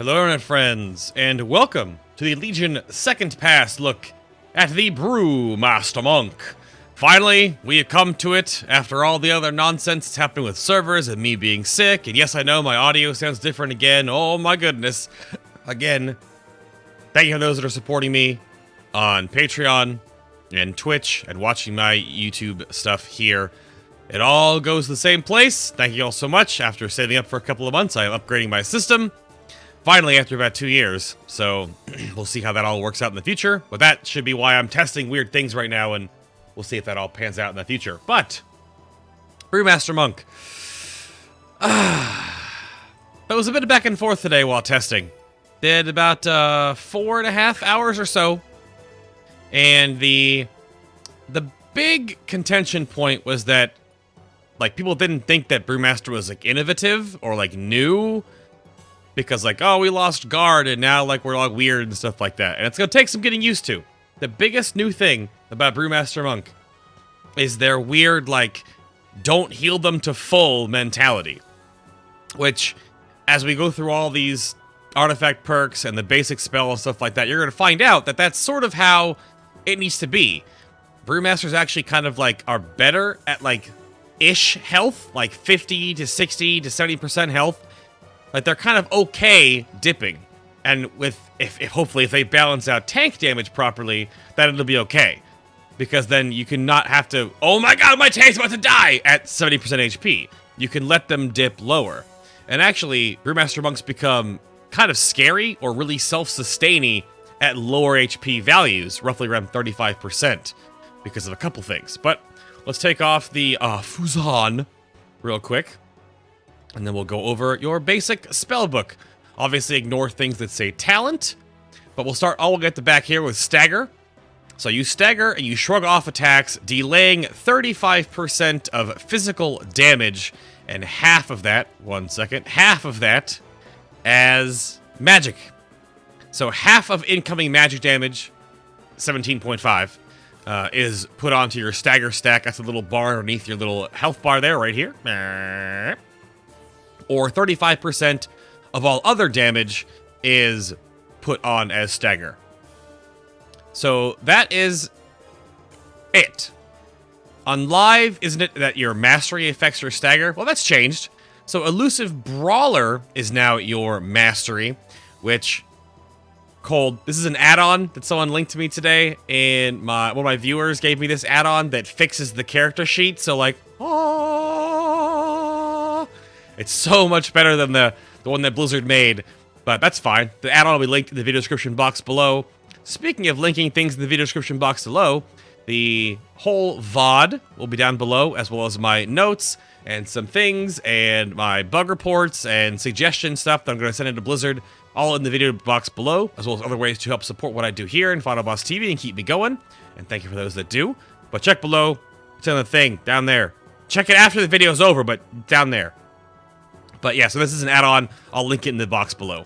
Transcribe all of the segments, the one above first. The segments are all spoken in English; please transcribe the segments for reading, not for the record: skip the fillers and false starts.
Hello internet friends, and welcome to the Legion Second Pass look at the Brewmaster Monk. Finally, we have come to it after all the other nonsense that's happening with servers and me being sick, and yes I know my audio sounds different again, oh my goodness. Again, thank you to those that are supporting me on Patreon and Twitch and watching my YouTube stuff here. It all goes to the same place. Thank you all so much. After saving up for a couple of months, I am upgrading my system. Finally, after about 2 years, so we'll see how that all works out in the future. But that should be why I'm testing weird things right now, and we'll see if that all pans out in the future. But, Brewmaster Monk. That was a bit of back and forth today while testing. Did about 4.5 hours or so. And the big contention point was that, like, people didn't think that Brewmaster was, like, innovative or, like, new. Because, like, oh, we lost guard, and now, like, we're all weird and stuff like that. And it's gonna take some getting used to. The biggest new thing about Brewmaster Monk is their weird, like, don't heal them to full mentality. Which, as we go through all these artifact perks and the basic spell and stuff like that, you're gonna find out that that's sort of how it needs to be. Brewmasters actually kind of, like, are better at, like, ish health, like 50 to 60 to 70% health. Like, they're kind of okay dipping. And with, if hopefully if they balance out tank damage properly, then it'll be okay. Because then you can not have to, oh my god, my tank's about to die at 70% HP. You can let them dip lower. And actually, Brewmaster Monks become kind of scary or really self-sustaining at lower HP values, roughly around 35%, because of a couple things. But let's take off the Fuzan real quick. And then we'll go over your basic spell book. Obviously, ignore things that say talent. But we'll start all the way at the back here with stagger. So you stagger and you shrug off attacks, delaying 35% of physical damage. And half of that, half of that as magic. So half of incoming magic damage, 17.5, is put onto your stagger stack. That's a little bar underneath your little health bar there, right here. Or 35% of all other damage is put on as stagger. So that is it. On live, isn't it that your mastery affects your stagger? Well, that's changed. So Elusive Brawler is now your mastery, which this is an add-on that someone linked to me today, and one of my viewers gave me this add-on that fixes the character sheet. So, like, it's so much better than the one that Blizzard made, but that's fine. The add-on will be linked in the video description box below. Speaking of linking things in the video description box below, the whole VOD will be down below, as well as my notes and some things, and my bug reports and suggestion stuff that I'm going to send into Blizzard, all in the video box below, as well as other ways to help support what I do here in FinalBossTV and keep me going. And thank you for those that do. But check below. It's on the thing down there. Check it after the video's over, but down there. But yeah, so this is an add-on. I'll link it in the box below.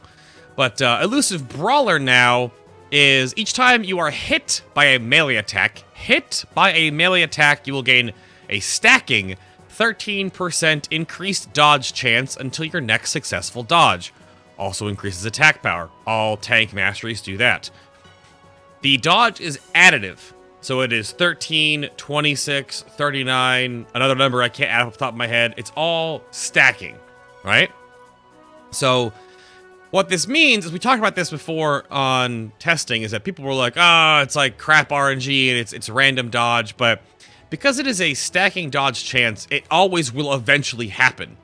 But Elusive Brawler now is each time you are hit by a melee attack, you will gain a stacking 13% increased dodge chance until your next successful dodge. Also increases attack power. All tank masteries do that. The dodge is additive. So it is 13, 26, 39, another number I can't add off the top of my head. It's all stacking. Right? So, what this means, is we talked about this before on testing, is that people were like, it's like crap RNG and it's random dodge, but because it is a stacking dodge chance, it always will eventually happen.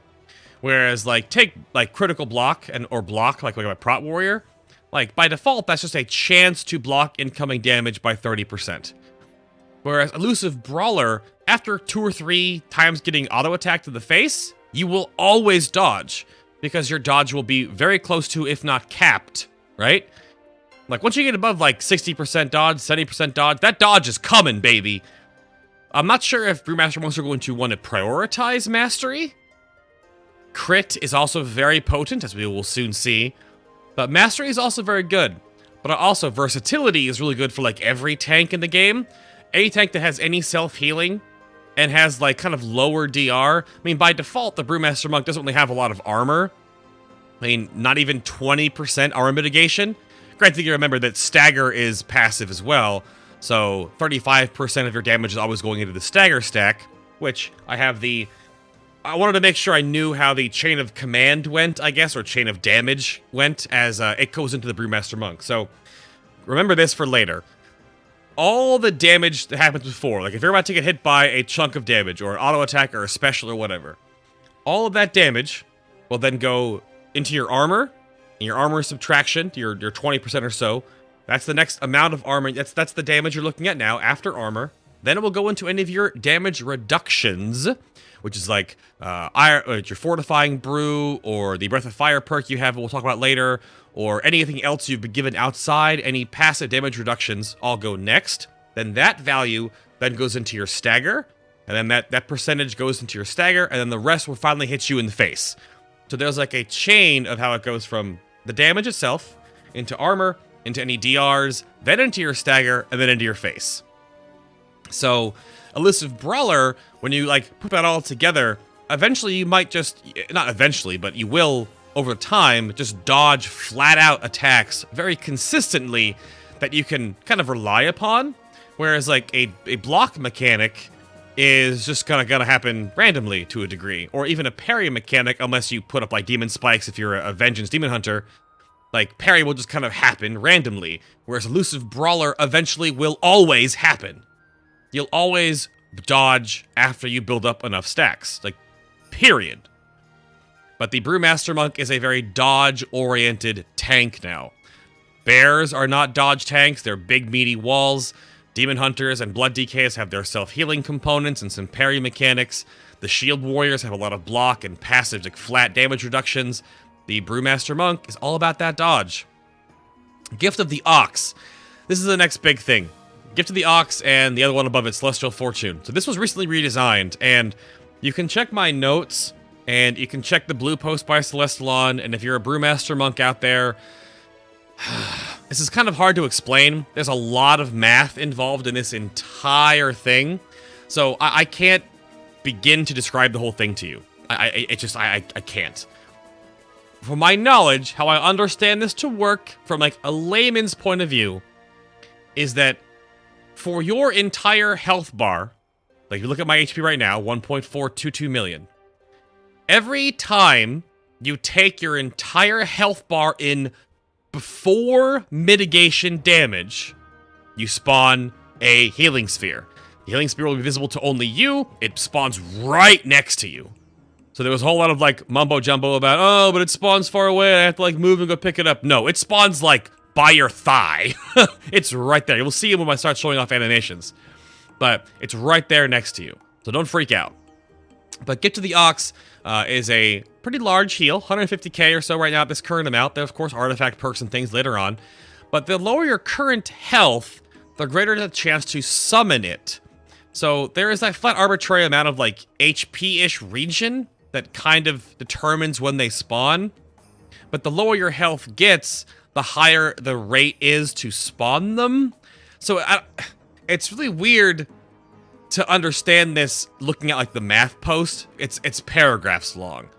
Whereas, like, take, like, critical block or block, like a prot warrior, like, by default, that's just a chance to block incoming damage by 30%. Whereas Elusive Brawler, after 2 or 3 times getting auto-attacked to the face, you will always dodge, because your dodge will be very close to, if not capped, right? Like, once you get above, like, 60% dodge, 70% dodge, that dodge is coming, baby. I'm not sure if Brewmaster Monks are going to want to prioritize mastery. Crit is also very potent, as we will soon see. But mastery is also very good. But also, versatility is really good for, like, every tank in the game. Any tank that has any self-healing and has, like, kind of lower DR. I mean, by default, the Brewmaster Monk doesn't really have a lot of armor. I mean, not even 20% armor mitigation. Granted, you remember that stagger is passive as well, so 35% of your damage is always going into the stagger stack, which I have the... I wanted to make sure I knew how the chain of command went, I guess, or chain of damage went, as it goes into the Brewmaster Monk. So, remember this for later. All the damage that happens before, like if you're about to get hit by a chunk of damage, or an auto attack, or a special, or whatever, all of that damage will then go into your armor, and your armor subtraction, your 20% or so. That's the next amount of armor. That's the damage you're looking at now, after armor. Then it will go into any of your damage reductions, which is like your fortifying brew, or the breath of fire perk you have, we'll talk about later, or anything else you've been given outside. Any passive damage reductions all go next. Then that value then goes into your stagger, and then that percentage goes into your stagger, and then the rest will finally hit you in the face. So there's like a chain of how it goes from the damage itself, into armor, into any DRs, then into your stagger, and then into your face. So, Elusive Brawler, when you like put that all together, eventually you might just, not eventually, but you will, over time, just dodge flat-out attacks very consistently that you can kind of rely upon, whereas like a block mechanic is just gonna happen randomly to a degree, or even a parry mechanic, unless you put up like demon spikes if you're a vengeance demon hunter. Like, parry will just kind of happen randomly, whereas Elusive Brawler eventually will always happen. You'll always dodge after you build up enough stacks. Like, period. But the Brewmaster Monk is a very dodge-oriented tank now. Bears are not dodge tanks, they're big meaty walls. Demon Hunters and Blood DKs have their self-healing components and some parry mechanics. The Shield Warriors have a lot of block and passive, like flat damage reductions. The Brewmaster Monk is all about that dodge. Gift of the Ox. This is the next big thing. Gift of the Ox and the other one above it, Celestial Fortune. So this was recently redesigned, and you can check my notes, and you can check the blue post by Celestalon, and if you're a Brewmaster Monk out there, this is kind of hard to explain. There's a lot of math involved in this entire thing, so I can't begin to describe the whole thing to you. I can't. From my knowledge, how I understand this to work from like a layman's point of view is that for your entire health bar, like if you look at my HP right now, 1.422 million, every time you take your entire health bar in before mitigation damage, you spawn a healing sphere. The healing sphere will be visible to only you. It spawns right next to you. So there was a whole lot of like mumbo jumbo about, oh, but it spawns far away and I have to like move and go pick it up. No, it spawns like by your thigh. It's right there. You'll see it when I start showing off animations. But it's right there next to you. So don't freak out. But Gift of the Ox is a pretty large heal, 150k or so right now at this current amount. There are, of course, artifact perks and things later on. But the lower your current health, the greater the chance to summon it. So there is that flat arbitrary amount of like HP-ish region that kind of determines when they spawn. But the lower your health gets, the higher the rate is to spawn them. So it's really weird to understand this looking at like the math post. It's paragraphs long.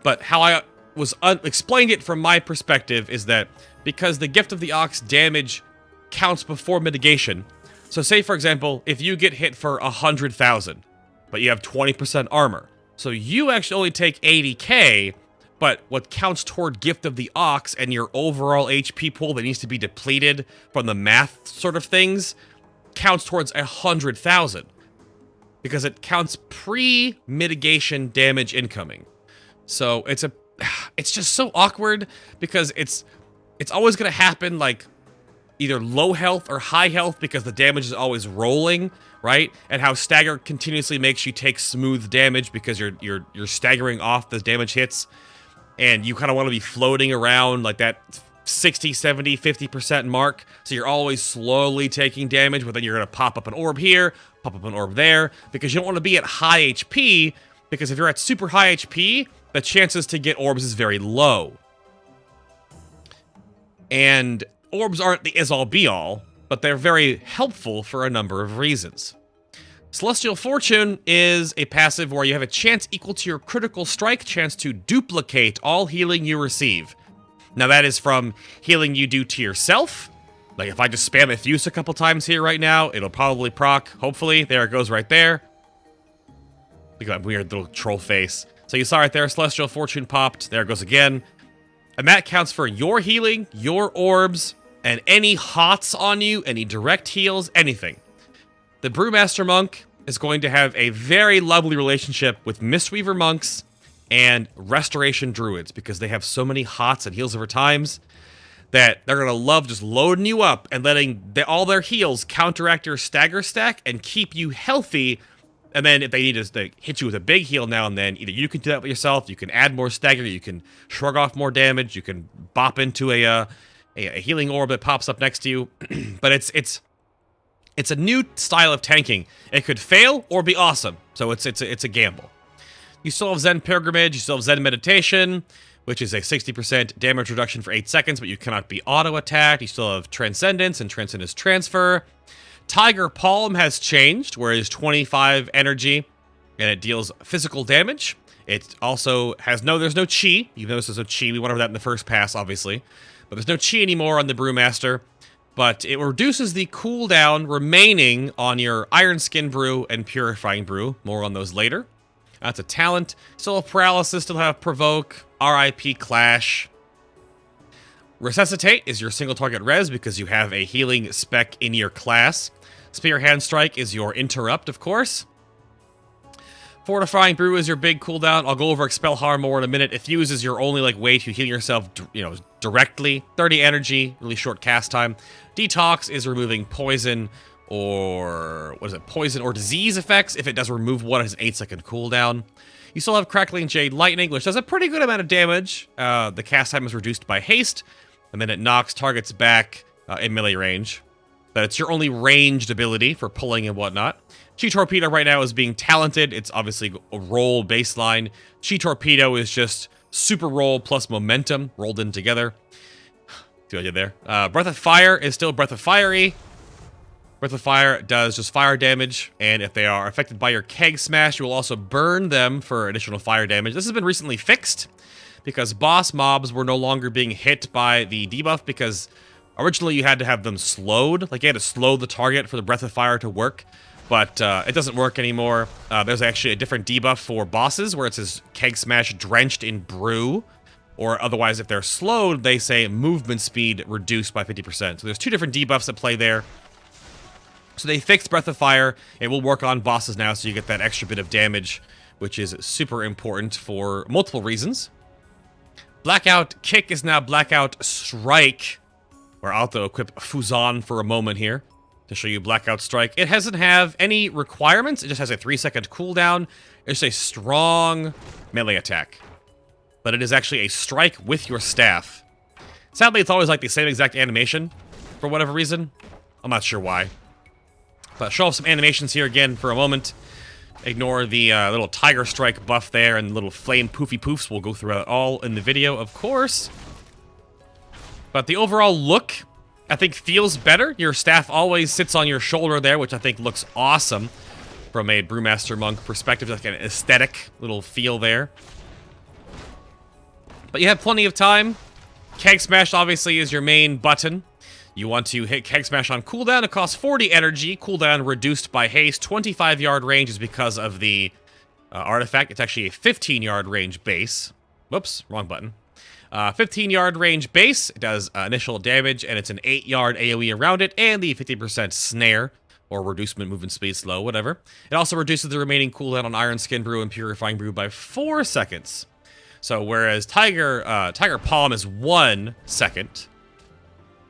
But how I was explained it from my perspective is that because the Gift of the Ox damage counts before mitigation. So say, for example, if you get hit for 100,000, but you have 20% armor. So you actually only take 80k, but what counts toward Gift of the Ox and your overall HP pool that needs to be depleted from the math sort of things counts towards 100,000. Because it counts pre-mitigation damage incoming. So it's just so awkward because it's always going to happen like either low health or high health because the damage is always rolling, right? And how stagger continuously makes you take smooth damage because you're staggering off the damage hits, and you kind of want to be floating around like that 60, 70, 50% mark. So you're always slowly taking damage, but then you're going to pop up an orb here, pop up an orb there, because you don't want to be at high HP, because if you're at super high HP, the chances to get orbs is very low. And orbs aren't the is-all be-all, but they're very helpful for a number of reasons. Celestial Fortune is a passive where you have a chance equal to your critical strike chance to duplicate all healing you receive. Now that is from healing you do to yourself. Like if I just spam Effuse a couple times here right now, it'll probably proc, hopefully. There it goes right there. Look at that weird little troll face. So you saw right there, Celestial Fortune popped. There it goes again. And that counts for your healing, your orbs, and any hots on you, any direct heals, anything. The Brewmaster Monk is going to have a very lovely relationship with Mistweaver Monks and Restoration Druids because they have so many hots and heals over times that they're going to love just loading you up and letting all their heals counteract your stagger stack and keep you healthy. And then if they need to hit you with a big heal now and then, either you can do that with yourself, you can add more stagger, you can shrug off more damage, you can bop into a healing orb that pops up next to you. But it's a new style of tanking. It could fail or be awesome, so it's a gamble. You still have Zen Pilgrimage, you still have Zen Meditation, which is a 60% damage reduction for 8 seconds, but you cannot be auto-attacked. You still have Transcendence and Transcendence Transfer. Tiger Palm has changed, where it is 25 energy, and it deals physical damage. It also has there's no chi. You notice there's no chi. We went over that in the first pass, obviously. But there's no chi anymore on the Brewmaster. But it reduces the cooldown remaining on your Iron Skin Brew and Purifying Brew. More on those later. That's a talent. Still have Paralysis, still have Provoke, RIP Clash. Resuscitate is your single target res because you have a healing spec in your class. Spear Hand Strike is your interrupt, of course. Fortifying Brew is your big cooldown. I'll go over Expel Harm more in a minute. Effuse is your only way to heal yourself, directly. 30 energy, really short cast time. Detox is removing poison or poison or disease effects. If it does remove one, it has an 8-second cooldown. You still have Crackling Jade Lightning, which does a pretty good amount of damage. The cast time is reduced by haste, and then it knocks targets back in melee range. But it's your only ranged ability for pulling and whatnot. Chi Torpedo right now is being talented. It's obviously a roll baseline. Chi Torpedo is just super roll plus momentum rolled in together. See what I did there? Breath of Fire is still Breath of Fiery. Breath of Fire does just fire damage, and if they are affected by your Keg Smash, you will also burn them for additional fire damage. This has been recently fixed because boss mobs were no longer being hit by the debuff because originally you had to have them slowed. Like you had to slow the target for the Breath of Fire to work, but it doesn't work anymore. There's actually a different debuff for bosses where it says Keg Smash drenched in Brew, or otherwise if they're slowed, they say movement speed reduced by 50%. So there's two different debuffs at play there. So they fixed Breath of Fire. It will work on bosses now, so you get that extra bit of damage, which is super important for multiple reasons. Blackout Kick is now Blackout Strike. We're auto-equip Fuzan for a moment here to show you Blackout Strike. It doesn't have any requirements. It just has a 3-second cooldown. It's a strong melee attack. But it is actually a strike with your staff. Sadly, it's always like the same exact animation for whatever reason. I'm not sure why. But show off some animations here again for a moment. Ignore the little Tiger Strike buff there and little flame poofy poofs. We'll go through it all in the video, of course. But the overall look, I think, feels better. Your staff always sits on your shoulder there, which I think looks awesome from a Brewmaster Monk perspective. Like an aesthetic little feel there. But you have plenty of time. Keg Smash obviously is your main button. You want to hit Keg Smash on cooldown. It costs 40 energy. Cooldown reduced by haste. 25-yard range is because of the artifact. It's actually a 15-yard range base. Whoops, wrong button. 15-yard range base. It does initial damage, and it's an 8-yard AoE around it, and the 50% snare, or reducement movement speed slow, whatever. It also reduces the remaining cooldown on Iron Skin Brew and Purifying Brew by 4 seconds. So whereas Tiger Palm is 1 second,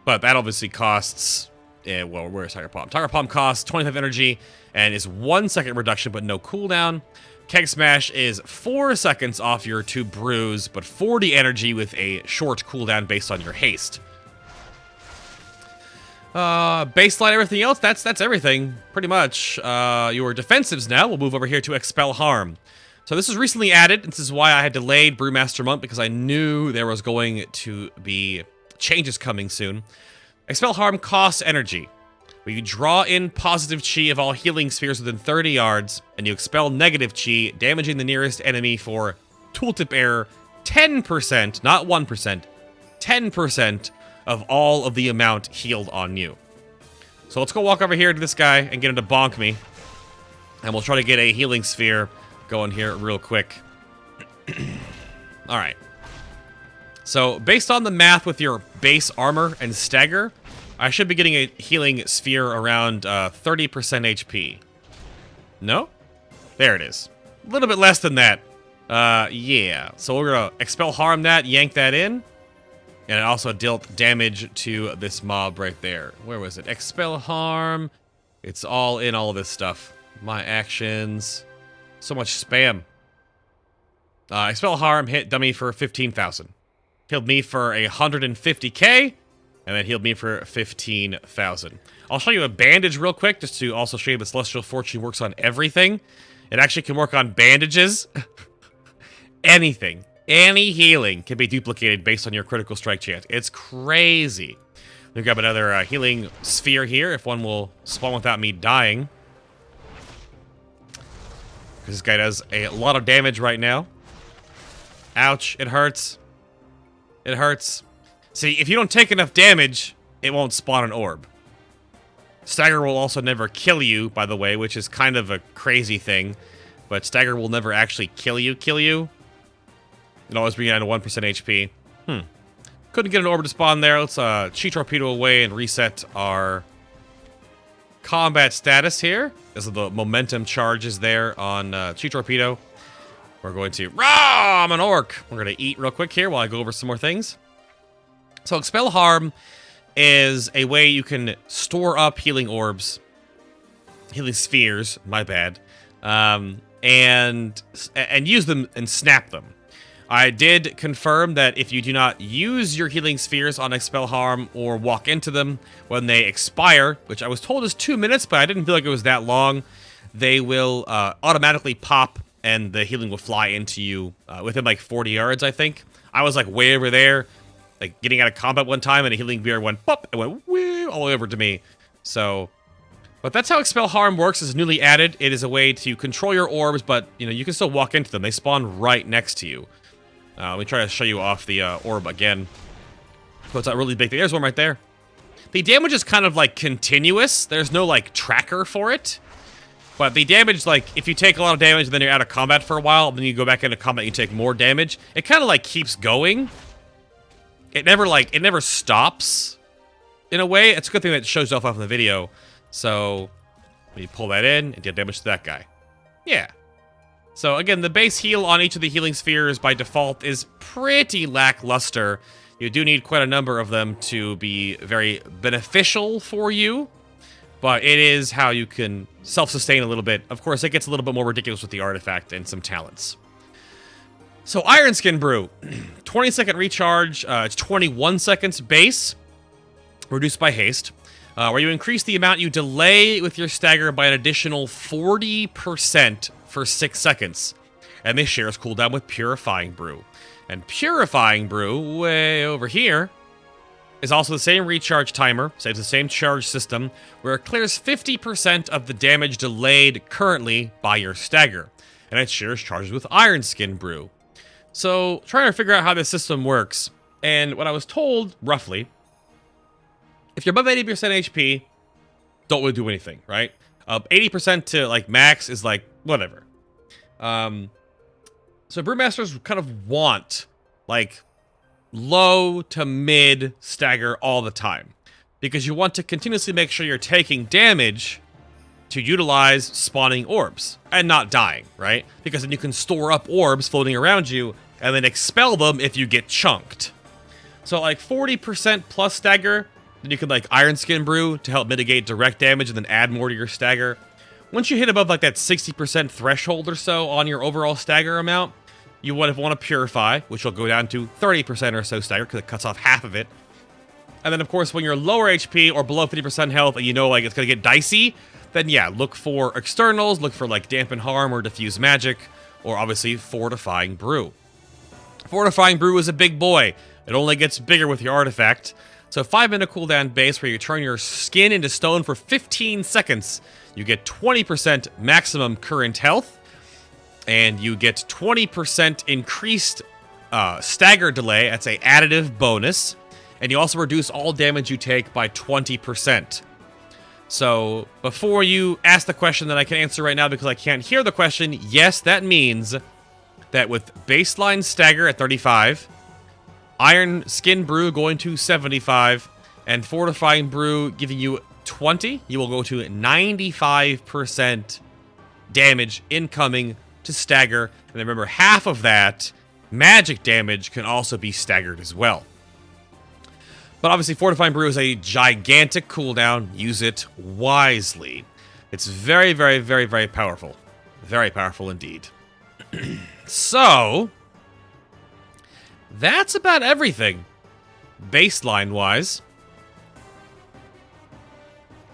but that obviously costs, well, where's Tiger Palm? Tiger Palm costs 25 energy and is 1 second reduction, but no cooldown. Keg Smash is 4 seconds off your 2 brews, but 40 energy with a short cooldown based on your haste. Baseline, everything else, that's everything, pretty much. Your defensives now, we'll move over here to Expel Harm. So this was recently added. This is why I had delayed Brewmaster Monk, because I knew there was going to be changes coming soon. Expel Harm costs energy. where you draw in positive chi of all healing spheres within 30 yards, and you expel negative chi, damaging the nearest enemy for tooltip error 10%, not 1%, 10% of all of the amount healed on you. So let's go walk over here to this guy and get him to bonk me. And we'll try to get a healing sphere going here real quick. Alright. So, based on the math with your base armor and stagger, I should be getting a healing sphere around 30% HP. No? There it is. A little bit less than that. Yeah. So we're gonna Expel Harm that, yank that in. And it also dealt damage to this mob right there. Where was it? Expel Harm. It's all in all of this stuff. My actions. So much spam. Expel Harm hit dummy for 15,000. Healed me for 150k. And then healed me for 15,000. I'll show you a bandage real quick, just to also show you that Celestial Fortune works on everything. It actually can work on bandages. Anything. Any healing can be duplicated based on your critical strike chance. It's crazy. Let me grab another healing sphere here, if one will spawn without me dying. Because this guy does a lot of damage right now. Ouch, it hurts. It hurts. See, if you don't take enough damage, it won't spawn an orb. Stagger will also never kill you, by the way, which is kind of a crazy thing. But Stagger will never actually kill you. It'll always bring you down to 1% HP. Couldn't get an orb to spawn there. Let's Chi Torpedo away and reset our combat status here. This is the momentum charges there on Chi Torpedo. We're going to... Rah! I'm an orc! We're going to eat real quick here while I go over some more things. So Expel Harm is a way you can store up healing orbs. Healing spheres, my bad. And use them and snap them. I did confirm that if you do not use your healing spheres on Expel Harm or walk into them when they expire, which I was told is 2 minutes, but I didn't feel like it was that long, they will automatically pop and the healing will fly into you within like 40 yards, I think. I was like way over there, like getting out of combat one time, and a healing beer went pop and went whee all the way over to me. So, but that's how Expel Harm works. It's newly added. It is a way to control your orbs, but you know you can still walk into them. They spawn right next to you. Let me try to show you off the orb again. So it's a really big thing. There's one right there. The damage is kind of like continuous. There's no like tracker for it. But the damage, like, if you take a lot of damage and then you're out of combat for a while, then you go back into combat and you take more damage, it kind of like keeps going. It never stops in a way. It's a good thing that it shows off in the video. So let me pull that in and deal damage to that guy. Yeah. So again, the base heal on each of the healing spheres by default is pretty lackluster. You do need quite a number of them to be very beneficial for you, but it is how you can self-sustain a little bit. Of course, it gets a little bit more ridiculous with the artifact and some talents. So Iron Skin Brew, 20-second recharge, it's 21 seconds base, reduced by haste, where you increase the amount you delay with your stagger by an additional 40%. For 6 seconds, and this shares cooldown with Purifying Brew. And Purifying Brew, way over here, is also the same recharge timer, saves the same charge system, where it clears 50% of the damage delayed currently by your stagger, and it shares charges with Iron Skin Brew. So, trying to figure out how this system works, and what I was told, roughly, if you're above 80% HP, don't really do anything, right? 80% to, like, max is, like, whatever. So Brewmasters kind of want, like, low to mid stagger all the time. Because you want to continuously make sure you're taking damage to utilize spawning orbs. And not dying, right? Because then you can store up orbs floating around you, and then expel them if you get chunked. So, like, 40% plus stagger, then you can, like, Iron Skin Brew to help mitigate direct damage and then add more to your stagger. Once you hit above like that 60% threshold or so on your overall stagger amount, you want to purify, which will go down to 30% or so stagger because it cuts off half of it. And then, of course, when you're lower HP or below 50% health and you know like it's going to get dicey, then yeah, look for externals, look for like Dampen Harm or Diffuse Magic, or obviously Fortifying Brew. Fortifying Brew is a big boy. It only gets bigger with your artifact. So 5-minute cooldown base where you turn your skin into stone for 15 seconds. You get 20% maximum current health, and you get 20% increased stagger delay. That's a additive bonus. And you also reduce all damage you take by 20%. So, before you ask the question that I can answer right now because I can't hear the question, yes, that means that with baseline stagger at 35, Iron Skin Brew going to 75, and Fortifying Brew giving you 20, you will go to 95% damage incoming to stagger. And remember, half of that magic damage can also be staggered as well. But obviously, Fortifying Brew is a gigantic cooldown. Use it wisely. It's very, very, very, very powerful. Very powerful indeed. So, that's about everything, baseline-wise.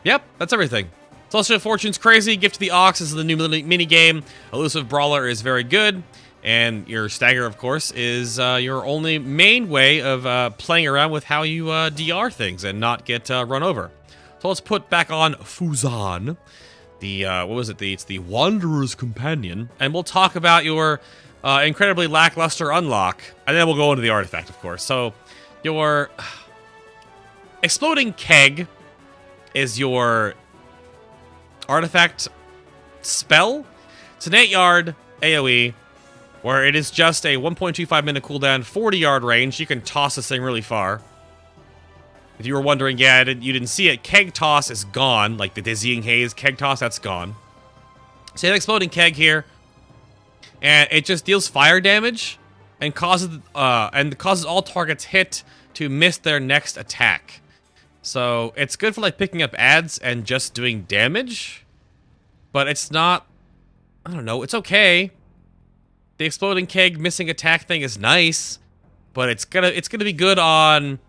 Yep, that's everything. Celestial Fortune's crazy. Gift of the Ox is the new mini-game. Elusive Brawler is very good. And your stagger, of course, is your only main way of playing around with how you DR things and not get run over. So let's put back on Fuzan, the, what was it? It's the Wanderer's Companion. And we'll talk about your incredibly lackluster unlock. And then we'll go into the artifact, of course. So your Exploding Keg is your artifact spell. It's an 8-yard AoE. Where it is just a 1.25 minute cooldown, 40-yard range. You can toss this thing really far. If you were wondering, yeah, you didn't see it. Keg Toss is gone. Like the Dizzying Haze, Keg Toss, that's gone. So you have Exploding Keg here. And it just deals fire damage and causes all targets hit to miss their next attack. So it's good for like picking up adds and just doing damage. But it's not, I don't know, it's okay. The Exploding Keg missing attack thing is nice, but it's gonna be good on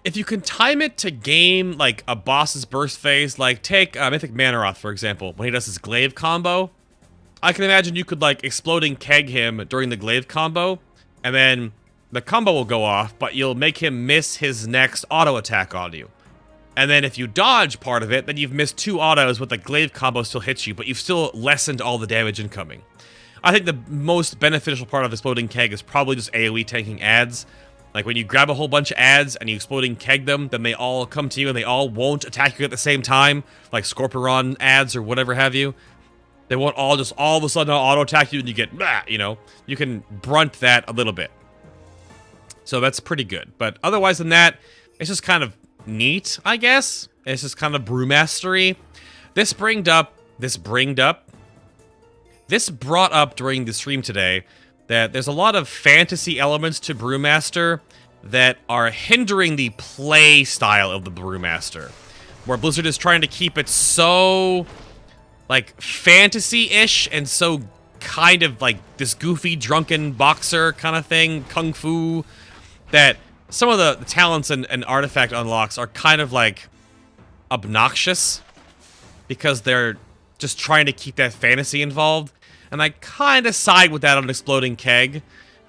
if you can time it to game like a boss's burst phase. Like take Mythic Manaroth for example, when he does his glaive combo. I can imagine you could like Exploding Keg him during the glaive combo, and then the combo will go off, but you'll make him miss his next auto attack on you. And then if you dodge part of it, then you've missed 2 autos, but the glaive combo still hits you, but you've still lessened all the damage incoming. I think the most beneficial part of Exploding Keg is probably just AoE tanking adds. Like when you grab a whole bunch of adds and you Exploding Keg them, then they all come to you and they all won't attack you at the same time, like Scorpion adds or whatever have you. They won't all just all of a sudden auto attack you and you get, you know, you can brunt that a little bit. So that's pretty good. But otherwise than that, it's just kind of neat, I guess. It's just kind of Brewmastery. This brought up during the stream today that there's a lot of fantasy elements to Brewmaster that are hindering the play style of the Brewmaster. Where Blizzard is trying to keep it so, like, fantasy-ish and so kind of like this goofy, drunken boxer kind of thing, kung fu, that some of the talents and artifact unlocks are kind of, like, obnoxious because they're just trying to keep that fantasy involved. And I kind of side with that on Exploding Keg,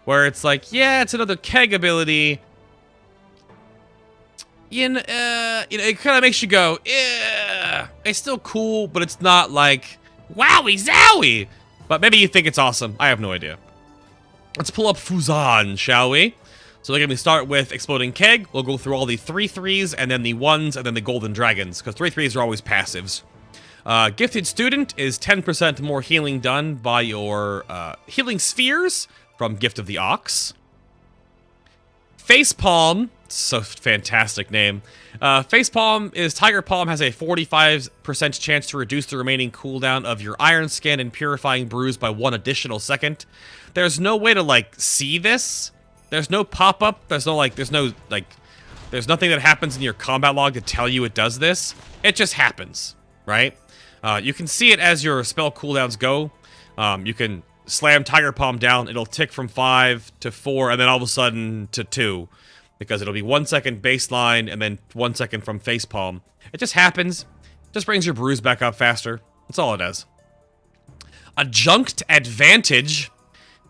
where it's like, yeah, it's another Keg ability. It kind of makes you go, yeah, it's still cool, but it's not like, wowie zowie. But maybe you think it's awesome. I have no idea. Let's pull up Fuzan, shall we? So we're going to start with Exploding Keg. We'll go through all the 3/3s, and then the 1s, and then the Golden Dragons, because 3/3s are always passives. Gifted Student is 10% more healing done by your healing spheres from Gift of the Ox. Facepalm, so fantastic name. Facepalm is Tiger Palm has a 45% chance to reduce the remaining cooldown of your Iron Skin and Purifying Brews by 1 additional second. There's no way to like see this. There's no pop-up. There's nothing that happens in your combat log to tell you it does this. It just happens, right? You can see it as your spell cooldowns go. You can slam Tiger Palm down. It'll tick from 5 to 4, and then all of a sudden to 2. Because it'll be 1 second baseline, and then 1 second from Facepalm. It just happens. Just brings your brews back up faster. That's all it does. Adjunct Advantage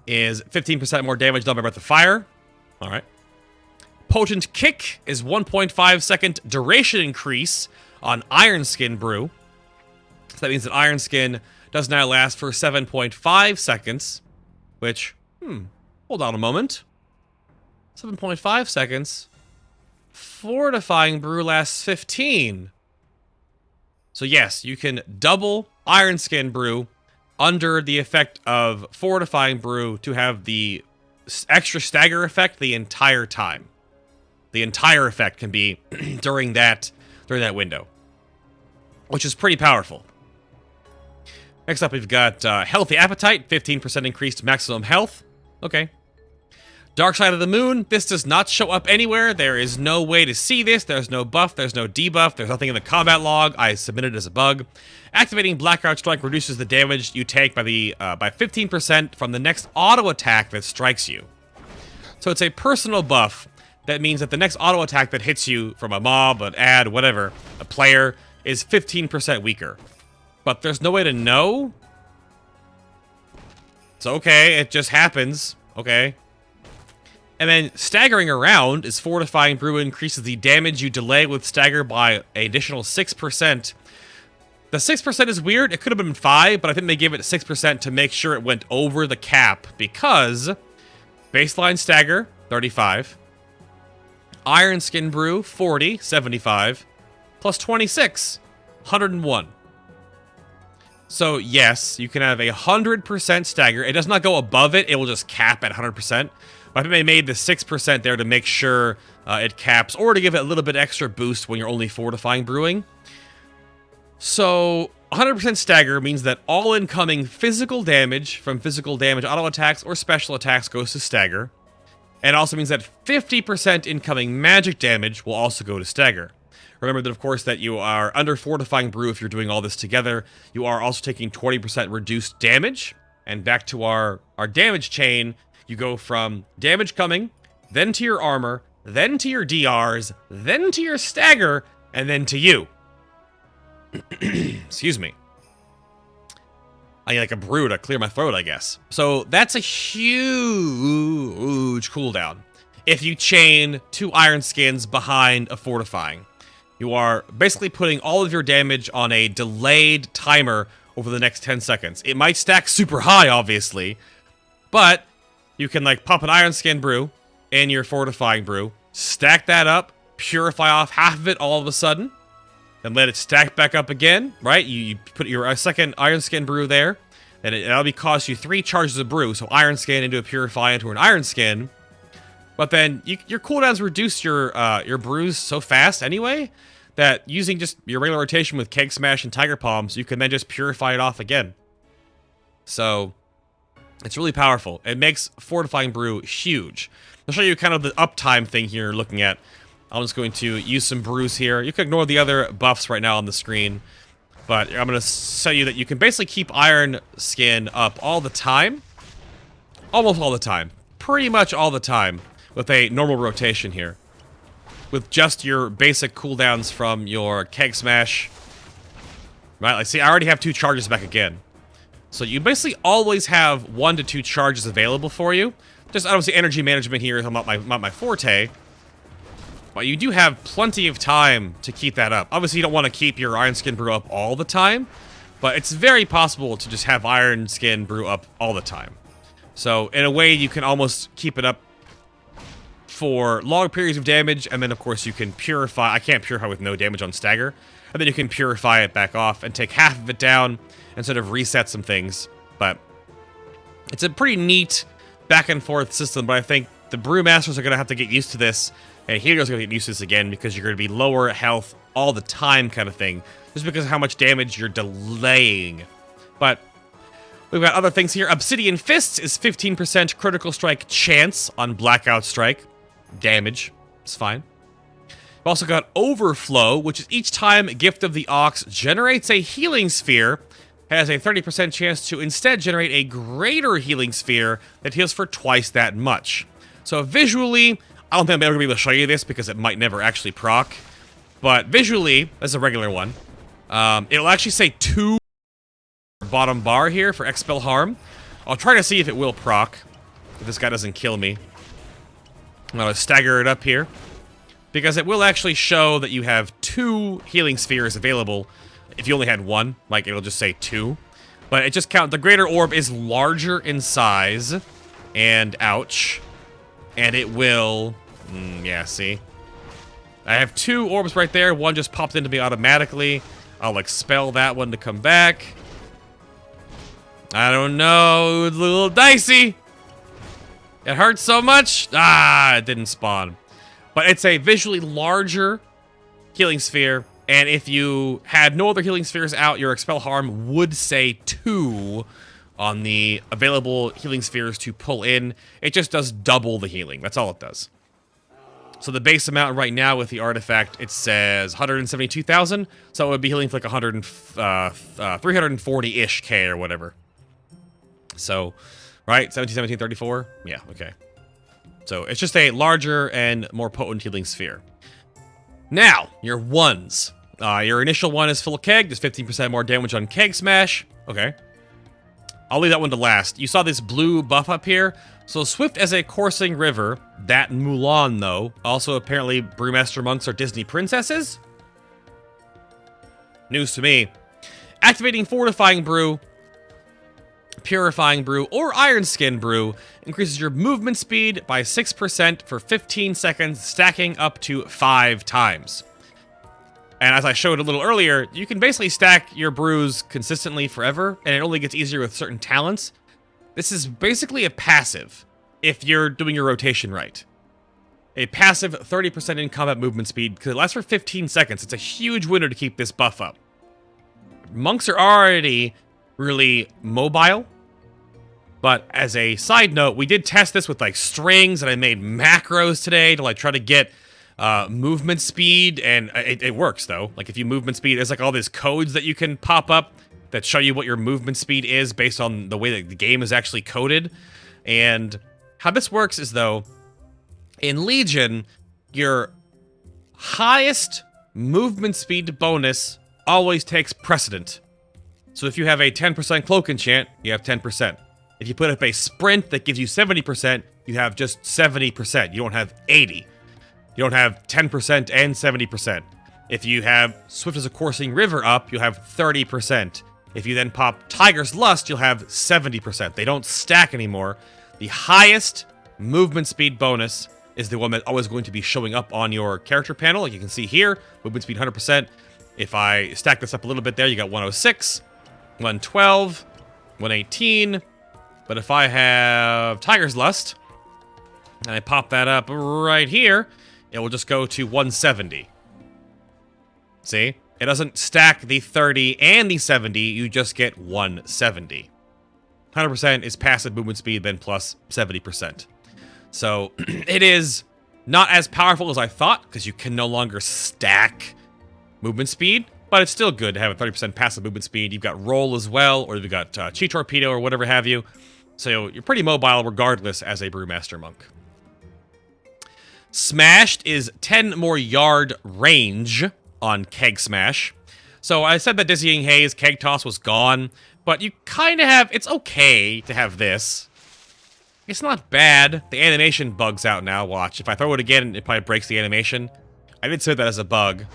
is 15% more damage done by Breath of Fire. Alright. Potent Kick is 1.5 second duration increase on Iron Skin Brew. So that means that Iron Skin does now last for 7.5 seconds, which, hold on a moment. 7.5 seconds. Fortifying Brew lasts 15. So yes, you can double Iron Skin Brew under the effect of Fortifying Brew to have the extra stagger effect the entire time. The entire effect can be during that window, which is pretty powerful. Next up, we've got Healthy Appetite, 15% increased maximum health. Okay. Dark Side of the Moon, this does not show up anywhere. There is no way to see this. There's no buff, there's no debuff, there's nothing in the combat log. I submitted it as a bug. Activating Blackout Strike reduces the damage you take by 15% from the next auto attack that strikes you. So it's a personal buff. That means that the next auto attack that hits you from a mob, an ad, whatever, a player, is 15% weaker. But there's no way to know. It's okay, it just happens. Okay. And then staggering around is Fortifying Brew increases the damage you delay with stagger by an additional 6%. The 6% is weird. It could have been 5, but I think they gave it 6% to make sure it went over the cap because baseline stagger, 35. Iron Skin Brew, 40, 75. Plus 26, 101. So yes, you can have a 100% stagger. It does not go above it. It will just cap at 100%. But I think they made the 6% there to make sure it caps, or to give it a little bit extra boost when you're only fortifying brewing. So 100% stagger means that all incoming physical damage from physical damage auto attacks or special attacks goes to stagger. And it also means that 50% incoming magic damage will also go to stagger. Remember that, of course, that you are under Fortifying Brew if you're doing all this together. You are also taking 20% reduced damage. And back to our damage chain, you go from damage coming, then to your armor, then to your DRs, then to your stagger, and then to you. Excuse me. I need like a brew to clear my throat, I guess. So that's a huge cooldown. If you chain 2 Iron Skins behind a Fortifying, you are basically putting all of your damage on a delayed timer over the next 10 seconds. It might stack super high, obviously, but you can like pop an Iron Skin Brew in your Fortifying Brew, stack that up, purify off half of it all of a sudden, and let it stack back up again, right? You put your second Iron Skin Brew there, and it'll be cost you 3 charges of brew, so Iron Skin into a Purify into an Iron Skin. But then your cooldowns reduce your brews so fast anyway that using just your regular rotation with Keg Smash and Tiger Palms, you can then just purify it off again. So it's really powerful. It makes Fortifying Brew huge. I'll show you kind of the uptime thing here you're looking at. I'm just going to use some brews here. You can ignore the other buffs right now on the screen, but I'm going to show you that you can basically keep Iron Skin up all the time. Almost all the time. Pretty much all the time with a normal rotation here. With just your basic cooldowns from your Keg Smash. Right, like see, I already have 2 charges back again. So you basically always have 1 to 2 charges available for you. Just, obviously, energy management here is not my forte. But you do have plenty of time to keep that up. Obviously, you don't want to keep your Iron Skin Brew up all the time. But it's very possible to just have Iron Skin Brew up all the time. So, in a way, you can almost keep it up for long periods of damage, and then of course you can purify. I can't purify with no damage on stagger, and then you can purify it back off and take half of it down and sort of reset some things. But it's a pretty neat back and forth system, but I think the Brewmasters are going to have to get used to this, and Heroes are going to get used to this again, because you're going to be lower health all the time kind of thing, just because of how much damage you're delaying. But we've got other things here. Obsidian Fists is 15% critical strike chance on Blackout Strike. Damage. It's fine. We've also got Overflow, which is each time Gift of the Ox generates a healing sphere, has a 30% chance to instead generate a greater healing sphere that heals for twice that much. So visually, I don't think I'm ever going to be able to show you this because it might never actually proc, but visually, as a regular one, it'll actually say 2 bottom bar here for Expel Harm. I'll try to see if it will proc, if this guy doesn't kill me. I'm going to stagger it up here, because it will actually show that you have 2 healing spheres available. If you only had 1, like, it'll just say 2. But it just counts. The greater orb is larger in size. And ouch. And it will... yeah, see? I have 2 orbs right there. One just popped into me automatically. I'll expel that one to come back. I don't know. It's a little dicey. It hurts so much. Ah, it didn't spawn. But it's a visually larger healing sphere. And if you had no other healing spheres out, your Expel harm would say 2 on the available healing spheres to pull in. It just does double the healing. That's all it does. So the base amount right now with the artifact, it says 172,000. So it would be healing for like 340-ish K or whatever. So, right? 17, 17, 34? Yeah, okay. So it's just a larger and more potent healing sphere. Now, your ones. Your initial one is full of Keg. There's 15% more damage on Keg Smash. Okay. I'll leave that one to last. You saw this blue buff up here. So swift as a coursing river. That Mulan, though. Also, apparently, Brewmaster Monks are Disney princesses. News to me. Activating Fortifying Brew, Purifying Brew, or Iron Skin Brew increases your movement speed by 6% for 15 seconds, stacking up to 5 times. And as I showed a little earlier, you can basically stack your brews consistently forever, and it only gets easier with certain talents. This is basically a passive, if you're doing your rotation right. A passive 30% in combat movement speed, because it lasts for 15 seconds. It's a huge winner to keep this buff up. Monks are already really mobile, but as a side note, we did test this with like strings, and I made macros today to like try to get movement speed, and it works though. Like if you movement speed, there's like all these codes that you can pop up that show you what your movement speed is based on the way that the game is actually coded. And how this works is though, in Legion, your highest movement speed bonus always takes precedent. So if you have a 10% cloak enchant, you have 10%. If you put up a sprint that gives you 70%, you have just 70%. You don't have 80. You don't have 10% and 70%. If you have Swift as a Coursing River up, you'll have 30%. If you then pop Tiger's Lust, you'll have 70%. They don't stack anymore. The highest movement speed bonus is the one that's always going to be showing up on your character panel. Like you can see here, movement speed 100%. If I stack this up a little bit there, you got 106, 112, 118. But if I have Tiger's Lust, and I pop that up right here, it will just go to 170. See? It doesn't stack the 30 and the 70, you just get 170. 100% is passive movement speed, then plus 70%. So, it is not as powerful as I thought, because you can no longer stack movement speed, but it's still good to have a 30% passive movement speed. You've got roll as well, or you've got Chi Torpedo, or whatever have you. So, you're pretty mobile regardless as a Brewmaster Monk. Smashed is 10 more yard range on Keg Smash. So I said that Dizzying Haze Keg Toss was gone, but you kind of have... It's okay to have this. It's not bad. The animation bug's out now, watch. If I throw it again, it probably breaks the animation. I did say that as a bug.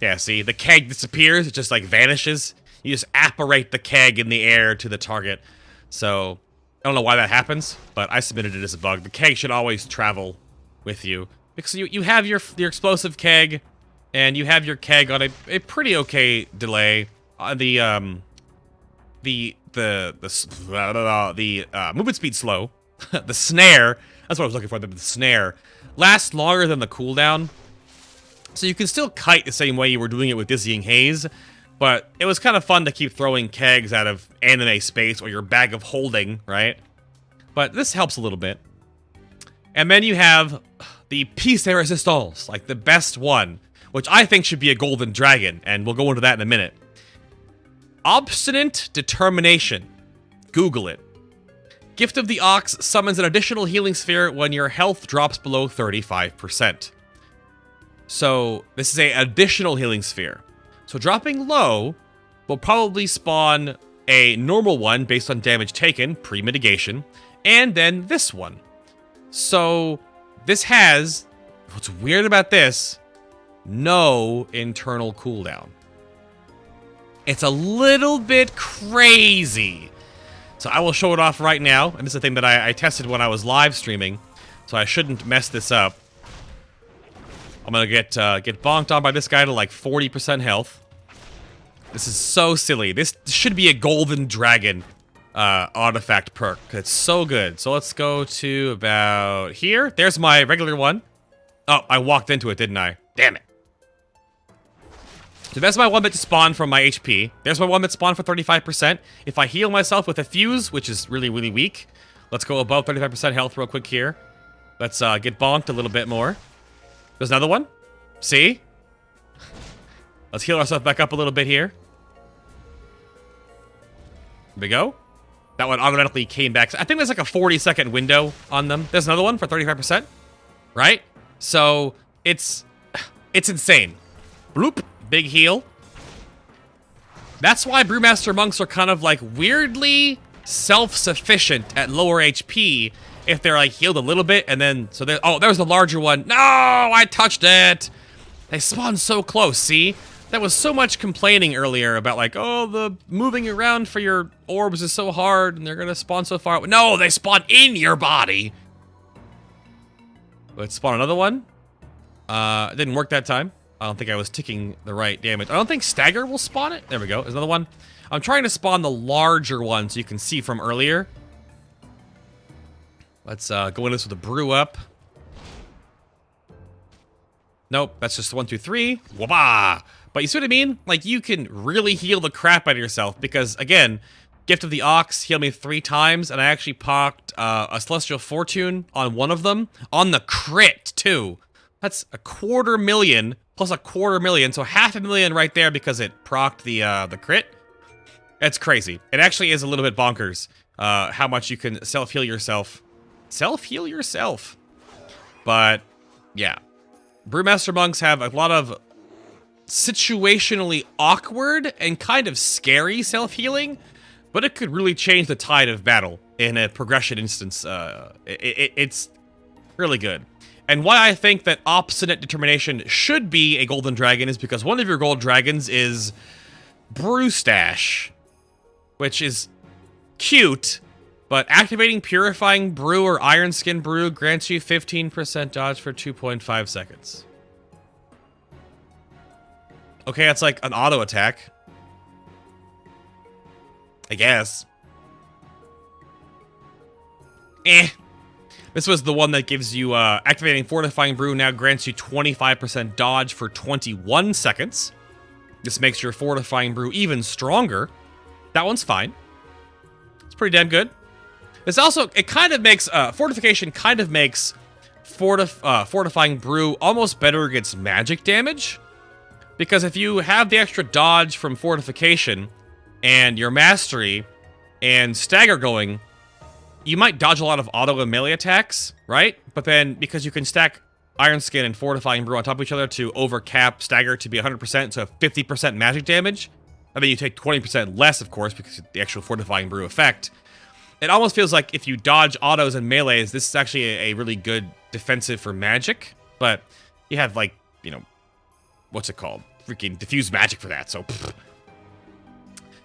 Yeah, see? The keg disappears, it just like vanishes. You just apparate the keg in the air to the target. So, I don't know why that happens, but I submitted it as a bug. The keg should always travel with you, because you have your explosive keg, and you have your keg on a pretty okay delay. The movement speed slow, the snare, that's what I was looking for, the snare, lasts longer than the cooldown, so you can still kite the same way you were doing it with Dizzying Haze, but it was kind of fun to keep throwing kegs out of anime space or your bag of holding, right? But this helps a little bit. And then you have the piece de resistance, like the best one, which I think should be a golden dragon, and we'll go into that in a minute. Obstinate Determination. Google it. Gift of the Ox summons an additional healing sphere when your health drops below 35%. So, this is an additional healing sphere. So dropping low will probably spawn a normal one based on damage taken, pre-mitigation, and then this one. So, this has, what's weird about this, no internal cooldown. It's a little bit crazy. So I will show it off right now. And this is the thing that I tested when I was live streaming. So I shouldn't mess this up. I'm gonna get bonked on by this guy to like 40% health. This is so silly. This should be a golden dragon artifact perk. It's so good. So let's go to about here. There's my regular one. Oh, I walked into it, didn't I? Damn it. So that's my one that just spawned from my HP. There's my one that spawned for 35%. If I heal myself with a fuse, which is really, really weak, let's go above 35% health real quick here. Let's get bonked a little bit more. There's another one. See? Let's heal ourselves back up a little bit here. There we go. That one automatically came back. I think there's like a 40-second window on them. There's another one for 35%. Right? So, it's insane. Bloop. Big heal. That's why Brewmaster Monks are kind of like weirdly self-sufficient at lower HP if they're like healed a little bit and then, so there, oh, there's the larger one. No, I touched it. They spawn so close, see? That was so much complaining earlier about like, oh, the moving around for your orbs is so hard and they're gonna spawn so far. No, they spawn in your body. Let's spawn another one. It didn't work that time. I don't think I was ticking the right damage. I don't think Stagger will spawn it. There we go. There's another one. I'm trying to spawn the larger one so you can see from earlier. Let's go in this with a brew up. Nope, that's just 1, 2, 3. Wah-bah! But you see what I mean? Like, you can really heal the crap out of yourself because, again, Gift of the Ox healed me 3 times, and I actually pocked a Celestial Fortune on one of them. On the crit, too. That's 250,000 plus 250,000, so 500,000 right there because it procced the crit. That's crazy. It actually is a little bit bonkers how much you can self-heal yourself. Self-heal yourself. But, yeah. Brewmaster Monks have a lot of situationally awkward and kind of scary self-healing, but it could really change the tide of battle in a progression instance. It's really good. And why I think that Obstinate Determination should be a golden dragon is because one of your gold dragons is Brew Stash, which is cute, but activating Purifying Brew or Iron Skin Brew grants you 15% dodge for 2.5 seconds. Okay, that's like an auto attack. I guess. This was the one that gives you, activating Fortifying Brew now grants you 25% dodge for 21 seconds. This makes your Fortifying Brew even stronger. That one's fine. It's pretty damn good. This also, it kind of makes, Fortification kind of makes Fortifying Brew almost better against magic damage. Because if you have the extra dodge from Fortification and your Mastery and Stagger going, you might dodge a lot of auto and melee attacks, right? But then, because you can stack Iron Skin and Fortifying Brew on top of each other to overcap Stagger to be 100%, so 50% magic damage, and then you take 20% less, of course, because of the actual Fortifying Brew effect. It almost feels like if you dodge autos and melees, this is actually a really good defensive for magic, but you have, like, you know, what's it called? Freaking diffuse magic for that, so... Pfft.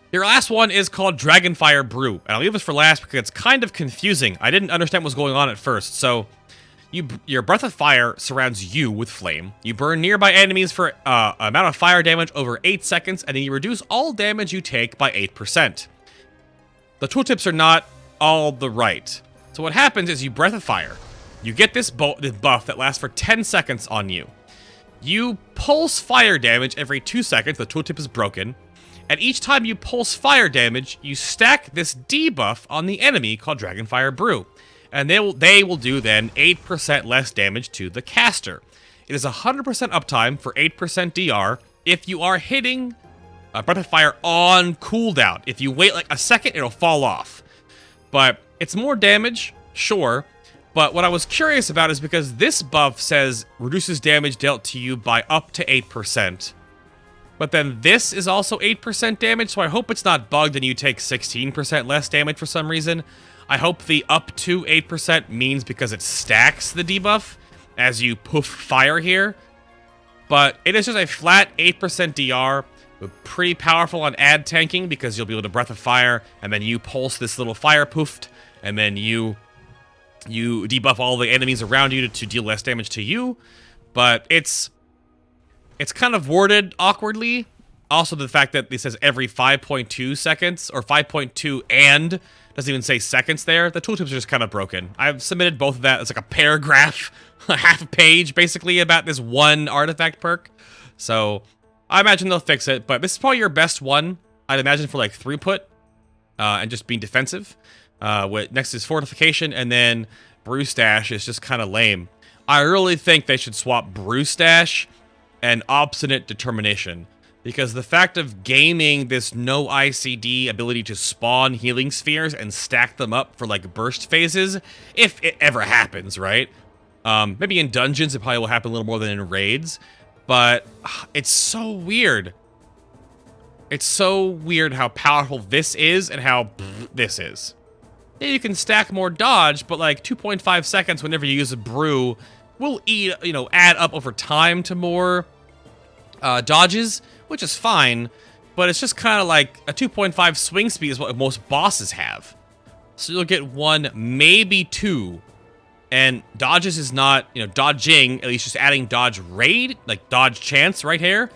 Your last one is called Dragonfire Brew, and I'll leave this for last because it's kind of confusing. I didn't understand what was going on at first. So, your Breath of Fire surrounds you with flame. You burn nearby enemies for amount of fire damage over 8 seconds, and then you reduce all damage you take by 8%. The tooltips are not all the right. So what happens is you Breath of Fire. You get this buff that lasts for 10 seconds on you. You pulse fire damage every 2 seconds. The tooltip is broken. And each time you pulse fire damage, you stack this debuff on the enemy called Dragonfire Brew. And they will do then 8% less damage to the caster. It is 100% uptime for 8% DR if you are hitting Breath of Fire on cooldown. If you wait like a second, it'll fall off. But it's more damage, sure. But what I was curious about is because this buff says reduces damage dealt to you by up to 8%. But then this is also 8% damage, so I hope it's not bugged and you take 16% less damage for some reason. I hope the up to 8% means because it stacks the debuff, as you poof fire here. But it is just a flat 8% DR, pretty powerful on ad tanking because you'll be able to Breath of Fire, and then you pulse this little fire poofed, and then you debuff all the enemies around you to deal less damage to you. But it's kind of worded awkwardly. Also, the fact that it says every 5.2 seconds, or 5.2 and, doesn't even say seconds there. The tooltips are just kind of broken. I've submitted both of that as like a paragraph, half a page, basically, about this one artifact perk. So, I imagine they'll fix it, but this is probably your best one, I'd imagine, for like throughput, and just being defensive. Next is Fortification, and then Brew Stash is just kind of lame. I really think they should swap Brew Stash and Obstinate Determination, because the fact of gaming this no ICD ability to spawn healing spheres and stack them up for like burst phases, if it ever happens, right? Maybe in dungeons it probably will happen a little more than in raids, but it's so weird. It's so weird how powerful this is and how this is. Yeah, you can stack more dodge, but like 2.5 seconds whenever you use a brew will add up over time to more dodges, which is fine, but it's just kind of like a 2.5 swing speed is what most bosses have. So you'll get 1, maybe 2, and dodges is not, dodging, at least just adding dodge rate, like dodge chance right here,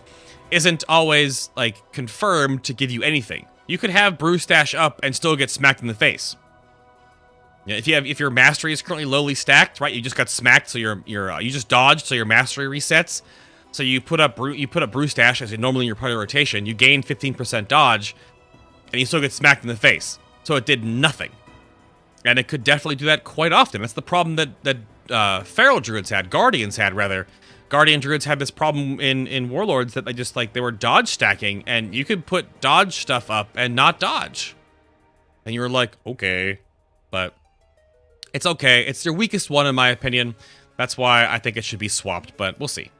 isn't always, like, confirmed to give you anything. You could have Brew Stash up and still get smacked in the face. If your mastery is currently lowly stacked, right, you just got smacked, so you just dodged, so your mastery resets. So you put up Brew Stash as normally in your party rotation, you gain 15% dodge, and you still get smacked in the face. So it did nothing. And it could definitely do that quite often. That's the problem that Feral Druids had, Guardians had, rather. Guardian Druids had this problem in Warlords that they were dodge stacking, and you could put dodge stuff up and not dodge. And you were like, okay. But it's okay. It's your weakest one, in my opinion. That's why I think it should be swapped, but we'll see.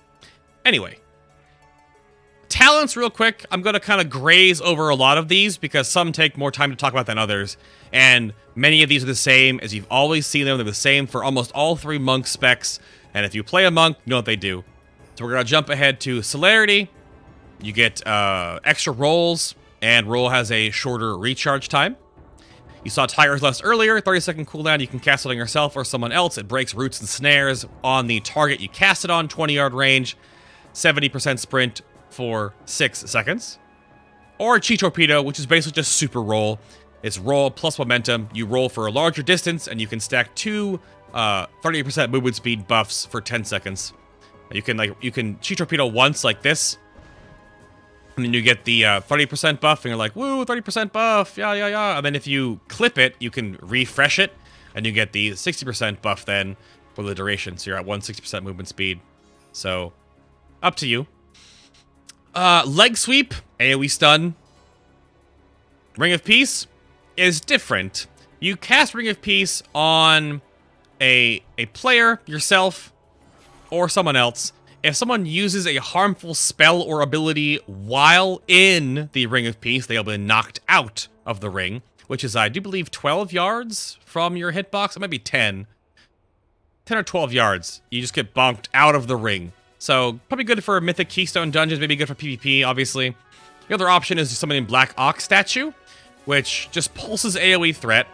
Anyway, talents real quick. I'm going to kind of graze over a lot of these because some take more time to talk about than others. And many of these are the same as you've always seen them. They're the same for almost all 3 monk specs. And if you play a monk, you know what they do. So we're going to jump ahead to Celerity. You get extra rolls, and roll has a shorter recharge time. You saw Tiger's Lust earlier, 30-second cooldown. You can cast it on yourself or someone else. It breaks roots and snares on the target you cast it on, 20-yard range. 70% sprint for 6 seconds. Or Chi Torpedo, which is basically just super roll. It's roll plus momentum. You roll for a larger distance, and you can stack 2 30% movement speed buffs for 10 seconds. You can Chi Torpedo once like this, and then you get the 30% buff, and you're like, woo, 30% buff, yeah. And then if you clip it, you can refresh it, and you get the 60% buff then for the duration. So you're at 160% movement speed. So up to you. Leg sweep, AoE stun. Ring of Peace is different. You cast Ring of Peace on a player, yourself, or someone else. If someone uses a harmful spell or ability while in the Ring of Peace, they'll be knocked out of the ring, which is, I do believe, 12 yards from your hitbox. It might be 10. 10 or 12 yards. You just get bonked out of the ring. So, probably good for Mythic Keystone dungeons, maybe good for PvP, obviously. The other option is something in Black Ox Statue, which just pulses AoE threat.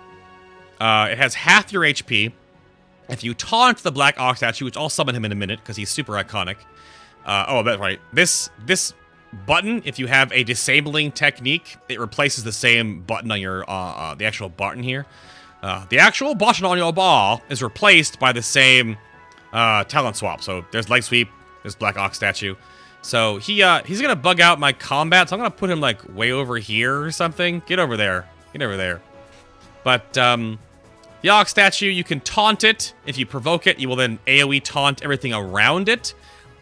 It has half your HP. If you taunt the Black Ox Statue, which I'll summon him in a minute, because he's super iconic. That's right. This button, if you have a disabling technique, it replaces the same button on your, the actual button here. The actual button on your bar is replaced by the same talent swap. So, there's Leg Sweep. This Black Ox Statue. So he's gonna bug out my combat, so I'm gonna put him like way over here or something. Get over there. Get over there. But the Ox Statue, you can taunt it. If you provoke it, you will then AoE taunt everything around it.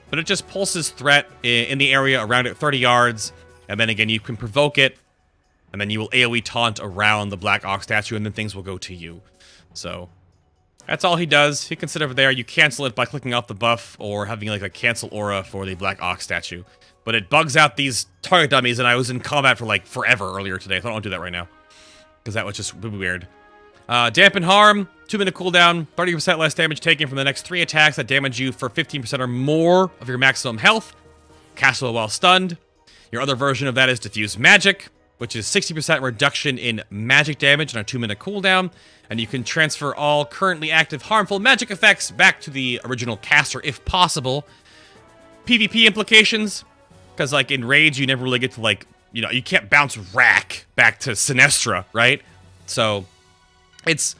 But it just pulses threat in the area around it 30 yards. And then again, you can provoke it. And then you will AoE taunt around the Black Ox Statue, and then things will go to you. So that's all he does. He can sit over there. You cancel it by clicking off the buff or having like a cancel aura for the Black Ox Statue. But it bugs out these target dummies, and I was in combat for like forever earlier today, so I don't want to do that right now. Because that was just weird. Dampen Harm. 2-minute cooldown, 30% less damage taken from the next 3 attacks that damage you for 15% or more of your maximum health. Castable while stunned. Your other version of that is Diffuse Magic, which is 60% reduction in magic damage on a 2-minute cooldown. And you can transfer all currently active harmful magic effects back to the original caster if possible. PvP implications, because like in Rage, you never really get to like, you know, you can't bounce Rack back to Sinestra, right? So it's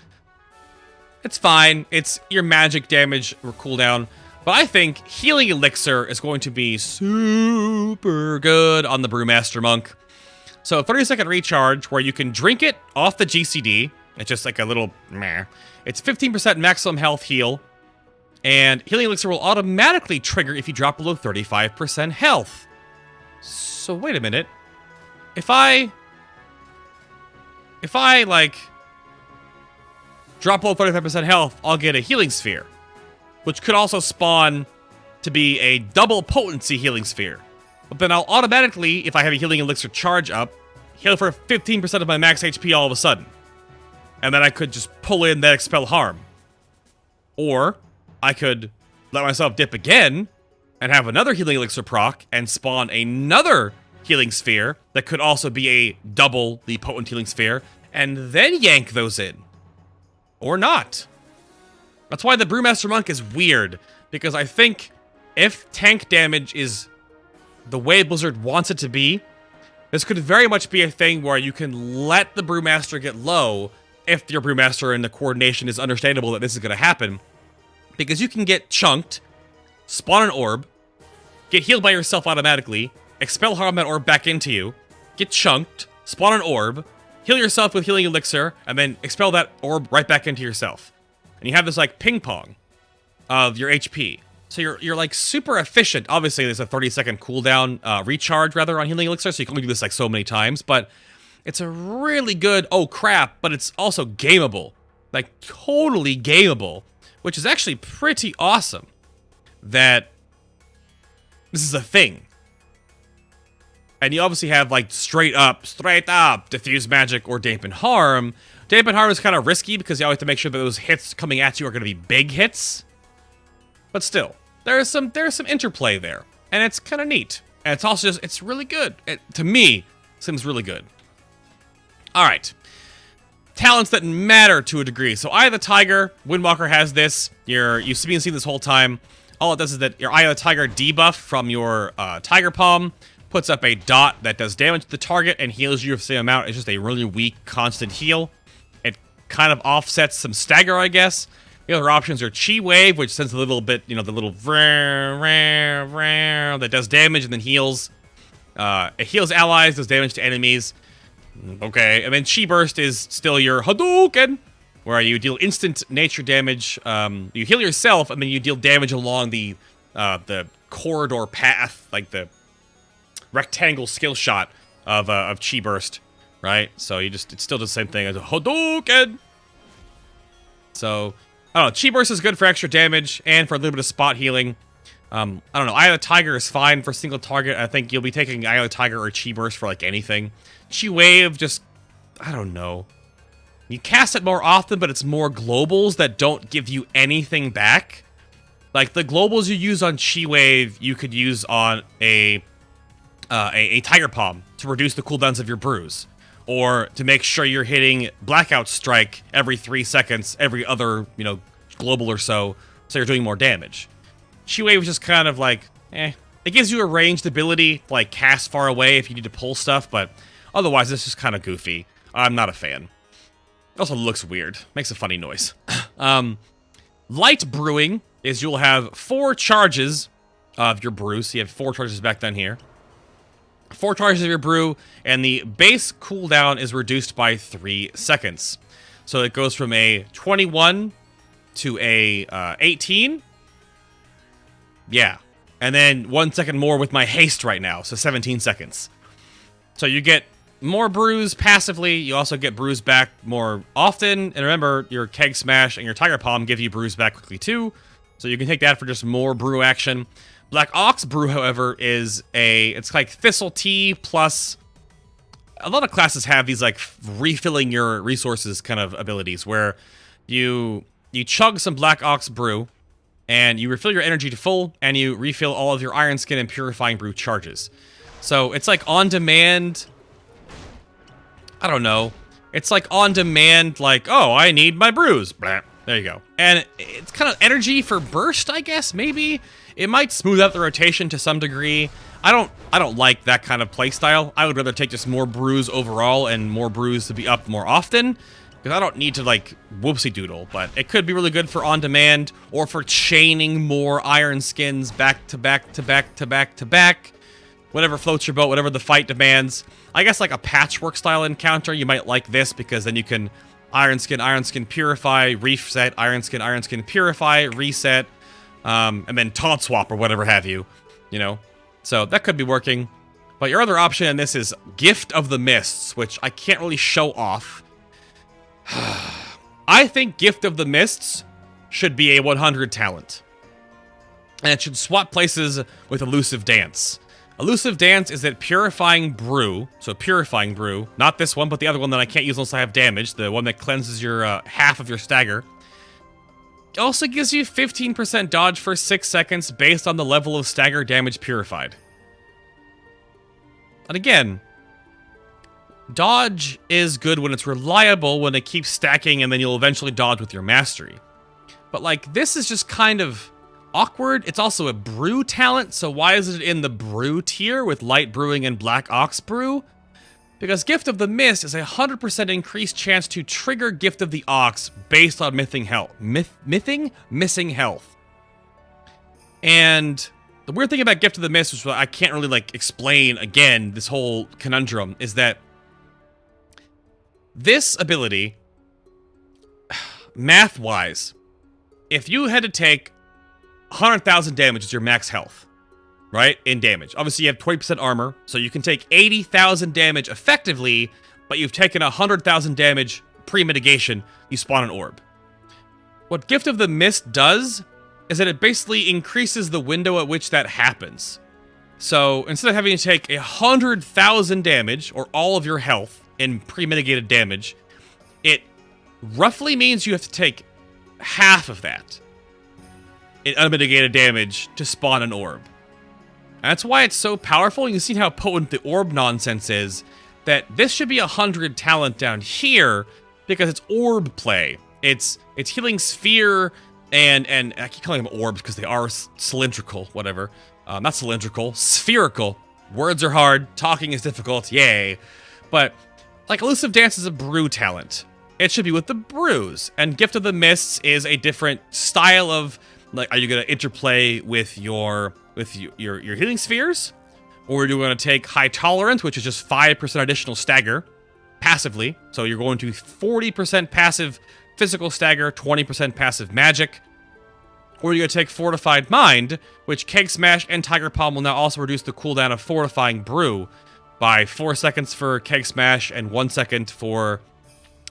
fine. It's your magic damage or cooldown. But I think Healing Elixir is going to be super good on the Brewmaster Monk. So 30-second recharge where you can drink it off the GCD. It's just like a little meh. It's 15% maximum health heal. And Healing Elixir will automatically trigger if you drop below 35% health. So wait a minute. If I like drop below 35% health, I'll get a Healing Sphere, which could also spawn to be a double potency Healing Sphere. But then I'll automatically, if I have a Healing Elixir charge up, heal for 15% of my max HP all of a sudden. And then I could just pull in that Expel harm. Or I could let myself dip again and have another Healing Elixir proc and spawn another Healing Sphere that could also be a double the potent Healing Sphere, and then yank those in. Or not. That's why the Brewmaster Monk is weird, because I think if tank damage is the way Blizzard wants it to be, this could very much be a thing where you can let the Brewmaster get low if your Brewmaster and the coordination is understandable that this is going to happen. Because you can get chunked, spawn an orb, get healed by yourself automatically, expel harm that orb back into you, get chunked, spawn an orb, heal yourself with Healing Elixir, and then expel that orb right back into yourself. And you have this like ping pong of your HP. So you're like super efficient. Obviously, there's a 30-second cooldown, recharge rather, on Healing Elixir, so you can only do this like so many times, but it's a really good, oh crap, but it's also gameable. Like, totally gameable, which is actually pretty awesome that this is a thing. And you obviously have, like, straight up, Diffuse Magic or Dampen Harm. Dampen Harm is kind of risky because you always have to make sure that those hits coming at you are going to be big hits. But still, there's some interplay there, and it's kind of neat. And it's also just, it's really good. To me, seems really good. All right. Talents that matter to a degree. So Eye of the Tiger, Windwalker has this. You've been seeing this whole time. All it does is that your Eye of the Tiger debuff from your Tiger Palm puts up a dot that does damage to the target and heals you for the same amount. It's just a really weak, constant heal. It kind of offsets some stagger, I guess. The other options are Chi Wave, which sends a little bit, you know, the little that does damage and then heals. It heals allies, does damage to enemies. Okay, and then Chi Burst is still your Hadouken, where you deal instant nature damage. You heal yourself, and then you deal damage along the corridor path, like the rectangle skill shot of Chi Burst, right? So it still does the same thing as a Hadouken. So I don't know. Chi Burst is good for extra damage and for a little bit of spot healing. I don't know. Eye of the Tiger is fine for single target. I think you'll be taking Eye of the Tiger or Chi Burst for like anything. Chi Wave, just, I don't know. You cast it more often, but it's more globals that don't give you anything back. Like, the globals you use on Chi Wave, you could use on a Tiger Palm to reduce the cooldowns of your brews. Or to make sure you're hitting Blackout Strike every 3 seconds, every other, you know, global or so you're doing more damage. Chi Wave is just kind of like, eh. It gives you a ranged ability, like cast far away if you need to pull stuff, but otherwise it's just kind of goofy. I'm not a fan. It also looks weird. Makes a funny noise. Light brewing is you'll have 4 charges of your brew, so you have 4 charges back down here. 4 charges of your brew, and the base cooldown is reduced by 3 seconds. So it goes from a 21 to a 18. Yeah. And then 1 second more with my haste right now, so 17 seconds. So you get more brews passively. You also get brews back more often. And remember, your Keg Smash and your Tiger Palm give you brews back quickly too. So you can take that for just more brew action. Black Ox Brew, however, it's like Thistle Tea plus... A lot of classes have these like refilling your resources kind of abilities where you chug some Black Ox Brew, and you refill your energy to full, and you refill all of your Iron Skin and Purifying Brew charges. So it's like on demand. I don't know. It's like on demand, like, oh, I need my brews. Blah. There you go. And it's kind of energy for burst, I guess, maybe. It might smooth out the rotation to some degree. I don't like that kind of playstyle. I would rather take just more brews overall and more brews to be up more often, because I don't need to, like, whoopsie doodle. But it could be really good for on demand, or for chaining more Iron Skins back to back to back to back to back. Whatever floats your boat, whatever the fight demands. I guess like a patchwork style encounter, you might like this, because then you can Iron Skin, Purify, reset, Iron Skin, Purify, reset, and then taunt swap or whatever have you, you know? So that could be working. But your other option in this is Gift of the Mists, which I can't really show off. I think Gift of the Mists should be a 100 talent. And it should swap places with Elusive Dance. Elusive Dance is that Purifying Brew, so Purifying Brew, not this one, but the other one that I can't use unless I have damage, the one that cleanses your half of your stagger. It also gives you 15% dodge for 6 seconds based on the level of stagger damage purified. And again, dodge is good when it's reliable, when it keeps stacking, and then you'll eventually dodge with your mastery. But like, this is just kind of awkward. It's also a brew talent, so why is it in the brew tier with light brewing and Black Ox Brew? Because Gift of the Mist is a 100% increased chance to trigger Gift of the Ox based on missing health. And the weird thing about Gift of the Mist, which I can't really like explain again, this whole conundrum, is that this ability, math-wise, if you had to take 100,000 damage as your max health, right, in damage. Obviously, you have 20% armor, so you can take 80,000 damage effectively, but you've taken 100,000 damage pre-mitigation, you spawn an orb. What Gift of the Mist does is that it basically increases the window at which that happens. So, instead of having to take 100,000 damage, or all of your health in pre-mitigated damage, it roughly means you have to take half of that in unmitigated damage to spawn an orb. And that's why it's so powerful. You can see how potent the orb nonsense is, that this should be 100 talent down here, because it's orb play. It's healing sphere, and I keep calling them orbs because they are cylindrical, whatever. Not cylindrical, spherical. Words are hard, talking is difficult, yay. But, like, Elusive Dance is a brew talent. It should be with the brews, and Gift of the Mists is a different style of, like, are you going to interplay with your healing spheres? Or are you going to take High Tolerance, which is just 5% additional stagger, passively. So you're going to 40% passive physical stagger, 20% passive magic. Or you're going to take Fortified Mind, which Keg Smash and Tiger Palm will now also reduce the cooldown of Fortifying Brew by 4 seconds for Keg Smash and 1 second for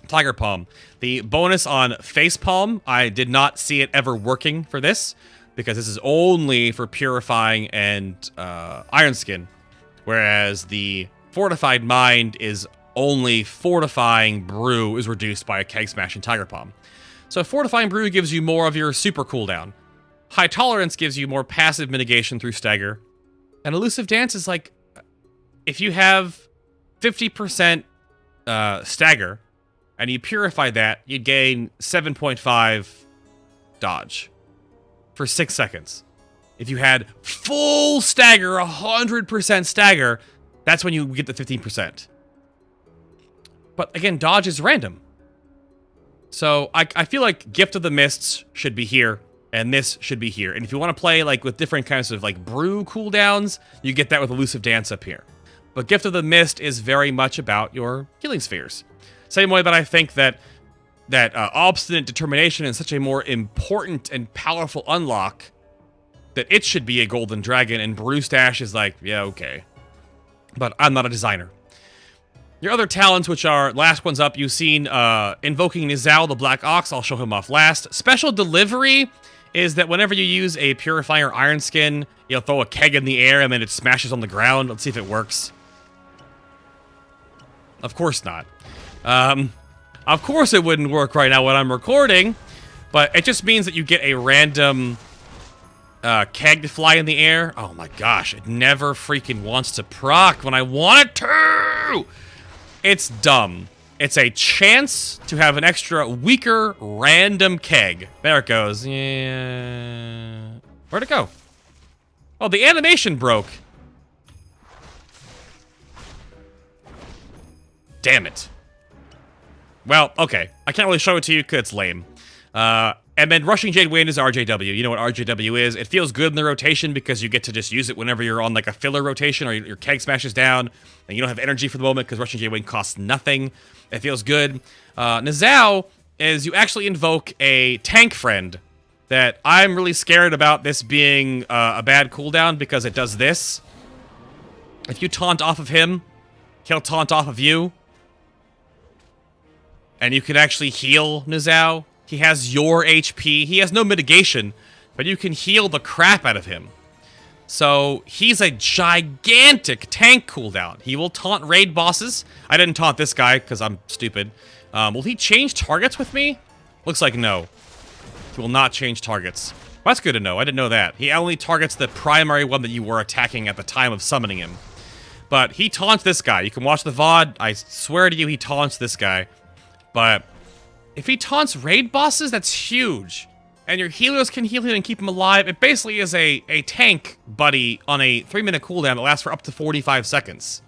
Tiger Palm. The bonus on Face Palm, I did not see it ever working for this, because this is only for Purifying and Iron Skin, whereas the Fortified Mind is only Fortifying Brew is reduced by a Keg Smash and Tiger Palm. So Fortifying Brew gives you more of your super cooldown. High Tolerance gives you more passive mitigation through stagger. And Elusive Dance is like, if you have 50% stagger, and you purify that, you'd gain 7.5 dodge for 6 seconds. If you had full stagger, 100% stagger, that's when you get the 15%. But again, dodge is random. So I feel like Gift of the Mists should be here, and this should be here. And if you want to play like with different kinds of like brew cooldowns, you get that with Elusive Dance up here. But Gift of the Mist is very much about your healing spheres. Same way that I think that Obstinate Determination is such a more important and powerful unlock, that it should be a golden dragon, and Brewstash is like, yeah, okay. But I'm not a designer. Your other talents, which are, last one's up, you've seen Invoking Nizal, the Black Ox. I'll show him off last. Special Delivery is that whenever you use a Purifier Iron Skin, you'll throw a keg in the air and then it smashes on the ground. Let's see if it works. Of course not. Of course it wouldn't work right now when I'm recording, but it just means that you get a random keg to fly in the air. Oh my gosh, it never freaking wants to proc when I want it to! It's dumb. It's a chance to have an extra weaker random keg. There it goes. Yeah. Where'd it go? Oh, the animation broke. Damn it. Well, okay. I can't really show it to you because it's lame. And then Rushing Jade Wind is RJW. You know what RJW is. It feels good in the rotation because you get to just use it whenever you're on like a filler rotation or your keg smashes down and you don't have energy for the moment because Rushing Jade Wind costs nothing. It feels good. Nizao is you actually invoke a tank friend that I'm really scared about this being a bad cooldown because it does this. If you taunt off of him, he'll taunt off of you. And you can actually heal Nizao. He has your HP. He has no mitigation, but you can heal the crap out of him. So he's a gigantic tank cooldown. He will taunt raid bosses. I didn't taunt this guy because I'm stupid. Will he change targets with me? Looks like no. He will not change targets. Well, that's good to know. I didn't know that. He only targets the primary one that you were attacking at the time of summoning him. But he taunts this guy. You can watch the VOD. I swear to you, he taunts this guy. But if he taunts raid bosses, that's huge. And your healers can heal him and keep him alive. It basically is a tank buddy on a 3-minute cooldown that lasts for up to 45 seconds.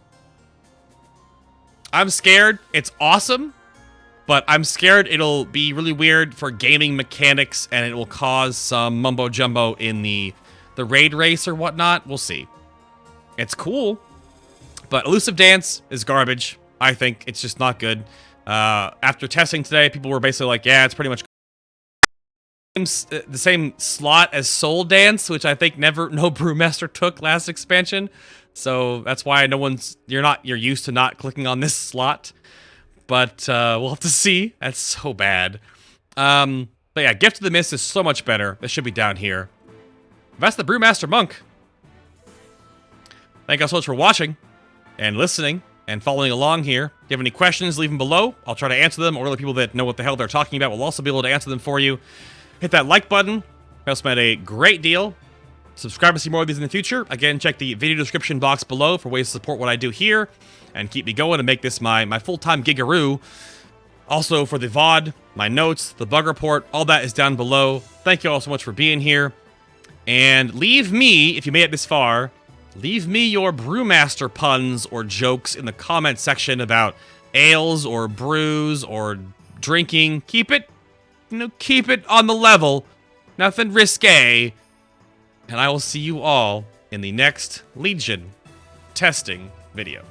I'm scared. It's awesome. But I'm scared it'll be really weird for gaming mechanics and it will cause some mumbo-jumbo in the raid race or whatnot. We'll see. It's cool. But Elusive Dance is garbage. I think it's just not good. After testing today, people were basically like, yeah, it's pretty much the same slot as Soul Dance, which I think no Brewmaster took last expansion. So that's why you're used to not clicking on this slot. But we'll have to see. That's so bad. But yeah, Gift of the Mist is so much better. This should be down here. That's the Brewmaster Monk. Thank you so much for watching and listening and following along here. If you have any questions, leave them below. I'll try to answer them, or other people that know what the hell they're talking about will also be able to answer them for you. Hit that like button. I also made a great deal. Subscribe to see more of these in the future. Again, check the video description box below for ways to support what I do here and keep me going and make this my full-time gigaroo. Also, for the VOD, my notes, the bug report, all that is down below. Thank you all so much for being here. And leave me, if you made it this far, leave me your Brewmaster puns or jokes in the comment section about ales or brews or drinking. Keep it on the level. Nothing risque. And I will see you all in the next Legion testing video.